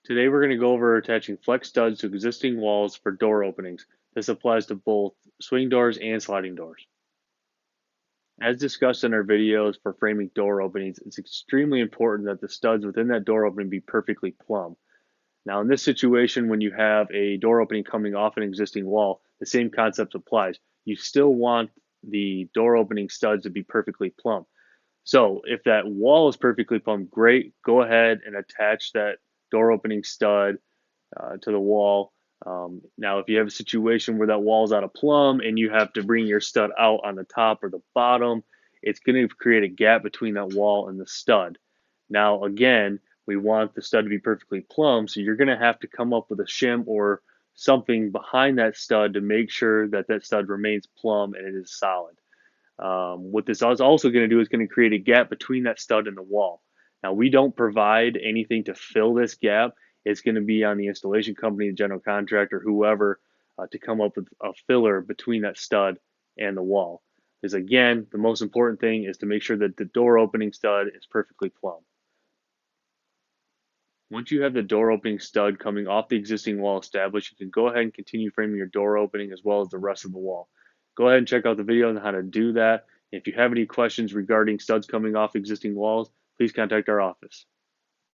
Today we're going to go over attaching flex studs to existing walls for door openings. This applies to both swing doors and sliding doors. As discussed in our videos for framing door openings, it's extremely important that the studs within that door opening be perfectly plumb. Now in this situation, when you have a door opening coming off an existing wall, the same concept applies. You still want the door opening studs to be perfectly plumb. So if that wall is perfectly plumb, great, go ahead and attach that door opening stud to the wall. Now, if you have a situation where that wall is out of plumb and you have to bring your stud out on the top or the bottom, it's going to create a gap between that wall and the stud. Now, again, we want the stud to be perfectly plumb, so you're going to have to come up with a shim or something behind that stud to make sure that that stud remains plumb and it is solid. What this is also going to do is going to create a gap between that stud and the wall. Now, we don't provide anything to fill this gap. It's going to be on the installation company, the general contractor, whoever, to come up with a filler between that stud and the wall. Because again, the most important thing is to make sure that the door opening stud is perfectly plumb. Once you have the door opening stud coming off the existing wall established, you can go ahead and continue framing your door opening as well as the rest of the wall. Go ahead and check out the video on how to do that. If you have any questions regarding studs coming off existing walls, please contact our office.